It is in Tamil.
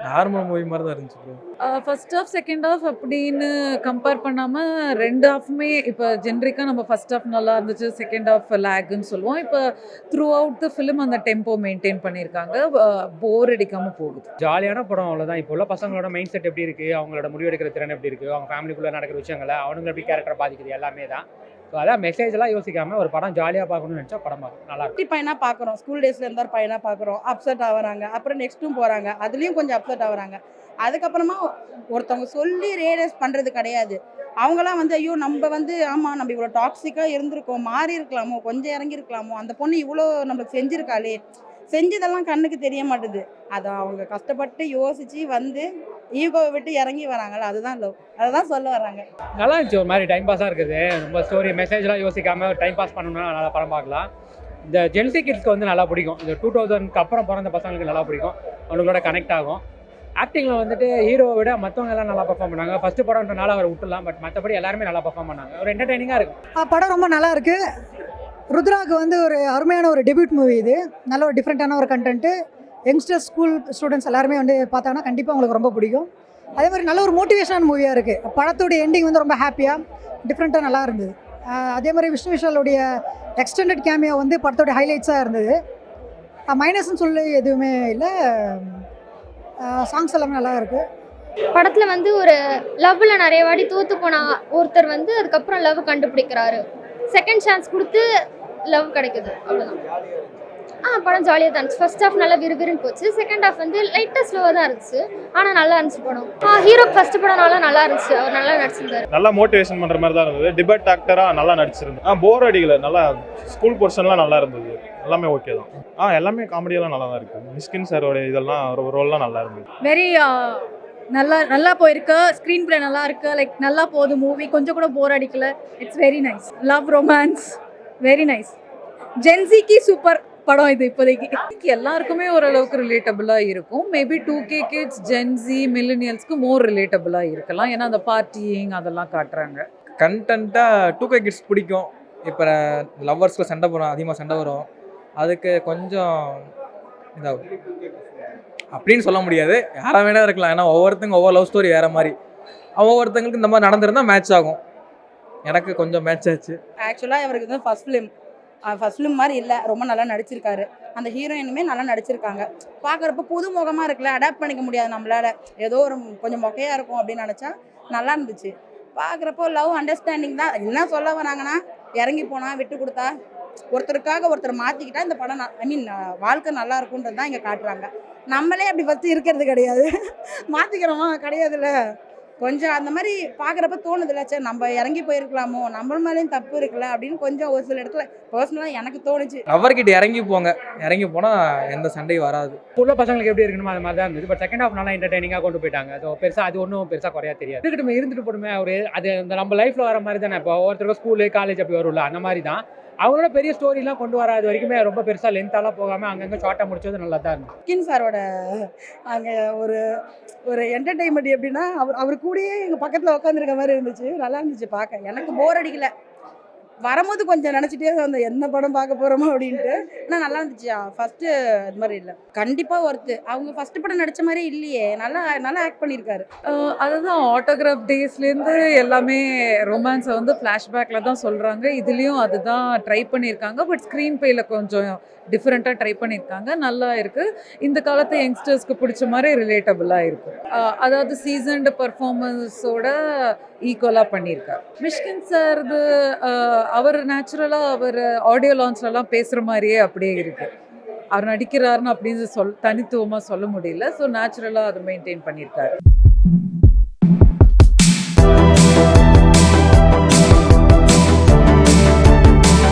நார்மல் மூவி மாதிரி தான் இருந்துச்சு bro. First half second half அப்படின்னு கம்பேர் பண்ணாமல் ரெண்டு ஹாஃப்மே இப்போ ஜென்ரிக்காக நம்ம ஃபர்ஸ்ட் ஹாஃப் நல்லா இருந்துச்சு, செகண்ட் ஹாஃப் லேக்குன்னு சொல்லுவோம். இப்போ த்ரூ அவுட் த ஃபிலிம் அந்த டெம்போ மெயின்டைன் பண்ணியிருக்காங்க, போர் அடிக்காமல் போகுது. ஜாலியான படம் அவ்வளோதான். இப்போ உள்ள பசங்களோட மைண்ட் செட் எப்படி இருக்குது, அவங்களோட முடிவெடுக்கிற திறன் எப்படி இருக்குது, அவங்க ஃபேமிலிக்குள்ளே நடக்கிற விஷயங்களை அவனுங்க எப்படி கேரக்டரை பாதிக்குது எல்லாமே தான். ஸோ அதான் மெசேஜ்லாம் யோசிக்காமல் ஒரு படம் ஜாலியாக பார்க்கணும்னு நினச்சா படம் பார்க்கணும், நல்லா இருக்கும். பையனாக பார்க்குறோம், ஸ்கூல் டேஸில் இருந்தால் பையனாக பார்க்குறோம், அப்செட் ஆகுறாங்க. அப்புறம் நெக்ஸ்ட்டும் போகிறாங்க, அதுலேயும் கொஞ்சம் அப்செட் ஆகுறாங்க. அதுக்கப்புறமா ஒருத்தவங்க சொல்லி ரியலைஸ் பண்ணுறது கிடையாது. அவங்களாம் வந்து ஐயோ நம்ம வந்து ஆமாம் நம்ம இவ்வளோ டாக்ஸிக்காக இருந்திருக்கோம், மாறி இருக்கலாமோ, கொஞ்சம் இறங்கியிருக்கலாமோ, அந்த பொண்ணு இவ்வளோ நம்மளுக்கு செஞ்சுருக்காளே, செஞ்சதெல்லாம் கண்ணுக்கு தெரிய மாட்டுது. அதை அவங்க கஷ்டப்பட்டு யோசித்து வந்து ஈகோவை விட்டு இறங்கி வராங்கல்ல, அதுதான் லவ். அதை தான் சொல்ல வராங்க. நல்லா இருந்துச்சு, ஒரு மாதிரி டைம் பாஸாக இருக்குது. ரொம்ப ஸ்டோரி மெசேஜ்லாம் யோசிக்காமல் டைம் பாஸ் பண்ணணும்னா நல்லா படம் பார்க்கலாம். இந்த ஜென்சி கிட்ஸ்க்கு வந்து நல்லா பிடிக்கும். இந்த 2000க்கு அப்புறம் பிறந்த பசங்களுக்கு நல்லா பிடிக்கும், அவங்களோட கனெக்ட் ஆகும். ஆக்டிங்கில் வந்துட்டு ஹீரோவை விட மற்றவங்க எல்லாம் நல்லா பர்ஃபார்ம் பண்ணாங்க. ஃபஸ்ட்டு படம்ன்றனால அவர் விட்டுலாம், பட் மற்றபடி எல்லாருமே நல்லா பர்ஃபார்ம் பண்ணாங்க. ஒரு என்டர்டெய்னிங்காக இருக்கும். படம் ரொம்ப நல்லா இருக்கு. ருத்ராவுக்கு வந்து ஒரு அருமையான ஒரு டெபியூட் மூவி இது. நல்ல ஒரு டிஃப்ரெண்ட்டான ஒரு கண்டென்ட்டு. யங்ஸ்டர்ஸ் ஸ்கூல் ஸ்டூடெண்ட்ஸ் எல்லாருமே வந்து பார்த்தாங்கன்னா கண்டிப்பாக உங்களுக்கு ரொம்ப பிடிக்கும். அதே மாதிரி நல்ல ஒரு மோட்டிவேஷனான மூவியாக இருக்குது. படத்தோட எண்டிங் வந்து ரொம்ப ஹாப்பியாக டிஃப்ரெண்ட்டாக நல்லா இருந்தது. அதே மாதிரி விஷ்ணு விஷாலுடைய எக்ஸ்டெண்டட் கேமியோ வந்து படத்தோட ஹைலைட்ஸாக இருந்தது. மைனஸ்ன்னு சொல்லி எதுவுமே இல்லை. சாங்ஸ் எல்லாமே நல்லா இருக்குது. படத்தில் வந்து ஒரு லவ்வில் நிறைய வாட்டி தோற்று போன ஒருத்தர் வந்து அதுக்கப்புறம் லவ் கண்டுபிடிக்கிறாரு. செகண்ட் சான்ஸ் கொடுத்து லவ் கிடைக்குது, அவ்வளோதான். படம் ஜாலியாக தான் இருந்துச்சு. ஃபர்ஸ்ட் ஹாஃப் நல்லா விறுவிறுன்னு போச்சு. செகண்ட் ஹாஃப் வந்து லைட்டாக ஸ்லோவாக தான் இருந்துச்சு, ஆனால் நல்லா இருந்துச்சு படம். ஹீரோ ஃபர்ஸ்ட் படம்னால நல்லா இருந்துச்சு, அவர் நல்லா நடிச்சிருந்தாரு. நல்லா மோட்டிவேஷன் பண்ணுற மாதிரி தான் இருந்தது. டிபேட் ஆக்டராக நல்லா நடிச்சிருந்தது. போர் அடிக்கல, நல்லா ஸ்கூல் போர்ஷன்லாம் நல்லா இருந்தது. எல்லாமே ஓகே தான். எல்லாமே காமெடியெல்லாம் நல்லா தான் இருக்குது. மிஸ்கின் சாரோட இதெல்லாம் ரோல்லாம் நல்லா இருந்தது. வெரி நல்லா போயிருக்கு. ஸ்க்ரீன் பிளே நல்லா இருக்கு. லைக் நல்லா போகுது மூவி, கொஞ்சம் கூட போர் அடிக்கல. It's very nice. Love romance very nice. ஜென்சிக்கு சூப்பர் படம் இது. இப்போதைக்கு எல்லாருக்குமே ஓரளவுக்கு ரிலேட்டபிளாக இருக்கும். மேபி 2K கிட்ஸ், ஜென்சி, மில்லினியல்ஸ்க்கு மோர் ரிலேட்டபிளாக இருக்கலாம். ஏன்னா அந்த பார்ட்டிங் அதெல்லாம் காட்டுறாங்க. கண்டென்ட்டாக 2K கிட்ஸ் பிடிக்கும். இப்போ லவ்வர்ஸ்க்குள்ள சண்டை போடும், அதிகமாக சண்டை வரும். அதுக்கு கொஞ்சம் இதாகும் அப்படின்னு சொல்ல முடியாது. யாராக வேணா இருக்கலாம். ஏன்னா ஒவ்வொருத்தங்க ஒவ்வொரு லவ் ஸ்டோரி வேறு மாதிரி. ஒவ்வொருத்தங்களுக்கு இந்த மாதிரி நடந்திருந்தால் மேட்ச் ஆகும். எனக்கு கொஞ்சம் மேட்ச் ஆச்சு. ஆக்சுவலாக இவருக்கு வந்து ஃபர்ஸ்ட் ஃபிலிம் மாதிரி இல்லை, ரொம்ப நல்லா நடிச்சிருக்காரு. அந்த ஹீரோயினுமே நல்லா நடிச்சிருக்காங்க. பார்க்குறப்ப புது முகமாக இருக்குல்ல, அடாப்ட் பண்ணிக்க முடியாது நம்மளால. ஏதோ ஒரு கொஞ்சம் மொக்கையாக இருக்கும் அப்படின்னு நினச்சா நல்லா இருந்துச்சு. பார்க்குறப்போ லவ் அண்டர்ஸ்டாண்டிங் தான். என்ன சொல்ல வராங்கன்னா, இறங்கி போனால் விட்டு கொடுத்தா ஒருத்தருக்காக ஒருத்தர் மாற்றிக்கிட்டா இந்த படம் வாழ்க்கை நல்லா இருக்குன்றது தான் இங்கே காட்டுறாங்க. நம்மளே அப்படி ஃபஸ்ட்டு இருக்கிறது கிடையாது, மாற்றிக்கிறோமா கிடையாதுல்ல. கொஞ்சம் அந்த மாதிரி பார்க்குறப்ப தோணுதில்ல, சரி நம்ம இறங்கி போயிருக்கலாமோ, நம்ம மேலேயும் தப்பு இருக்குல்ல அப்படின்னு கொஞ்சம் ஒரு சில இடத்துல பர்சனலாக எனக்கு தோணுச்சு. அவர்கிட்ட இறங்கி போங்க, இறங்கி போனால் எந்த சண்டையும் வராது. உள்ள பசங்களுக்கு எப்படி இருக்கணுமோ அது மாதிரி தான் இருந்தது. பட் செகண்ட் ஹாஃப் நல்லா என்டர்டெய்னிங்காக கொண்டு போயிட்டாங்க. ஸோ பெருசாக அது ஒன்றும் பெருசாக குறையா தெரியாது. இருந்துட்டு போடுமே ஒரு அது அந்த நம்ம லைஃப்பில் வர மாதிரி தானே. இப்போ ஒவ்வொருத்தருக்கும் ஸ்கூலு காலேஜ் அப்படி வரும்ல, அந்த மாதிரி தான். அவங்களோட பெரிய ஸ்டோரிலாம் கொண்டு வராது வரைக்குமே ரொம்ப பெருசாக லென்த்தாலாம் போகாமல் அங்கங்கே ஷார்ட்டாக முடிச்சது நல்லா தான் இருந்துச்சு. மிஸ்கின் சாரோட அங்கே ஒரு என்டர்டெயின்மெண்ட் எப்படின்னா, அவர் கூடயே எங்கள் பக்கத்தில் உட்காந்துருக்க மாதிரி இருந்துச்சு. நல்லா இருந்துச்சு பார்க்க. எனக்கு போர் அடிக்கல. வரும்போது கொஞ்சம் நினச்சிட்டே வந்தேன் என்ன படம் பார்க்க போகிறோமோ அப்படின்ட்டு. ஆனால் நல்லா இருந்துச்சு. ஃபஸ்ட்டு இது மாதிரி இல்லை, கண்டிப்பாக ஒருத்து. அவங்க ஃபஸ்ட்டு படம் நடித்த மாதிரி இல்லையே, நல்லா ஆக்ட் பண்ணியிருக்காரு. அதுதான் ஆட்டோகிராஃப் டேஸ்லேருந்து எல்லாமே ரொமான்ஸை வந்து ஃப்ளாஷ்பேக்கில் தான் சொல்கிறாங்க. இதுலேயும் அதுதான் ட்ரை பண்ணியிருக்காங்க. பட் ஸ்க்ரீன் பிளேயில் கொஞ்சம் டிஃப்ரெண்ட்டாக ட்ரை பண்ணியிருக்காங்க. நல்லா இருக்குது. இந்த காலத்து யங்ஸ்டர்ஸ்க்கு பிடிச்ச மாதிரி ரிலேட்டபிளாக இருக்கும். அதாவது சீசன்டு பர்ஃபார்மன்ஸோட ஈக்குவலாக பண்ணியிருக்கார். மிஷ்கின் சார் அவர் நேச்சுரலாக அவர் ஆடியோ லான்ச்லலாம் பேசுகிற மாதிரியே அப்படியே இருக்குது. அவர் நடிக்கிறாருன்னு அப்படின்னு தனித்துவமாக சொல்ல முடியல. ஸோ நேச்சுரலாக அதை மெயின்டைன் பண்ணியிருக்காரு.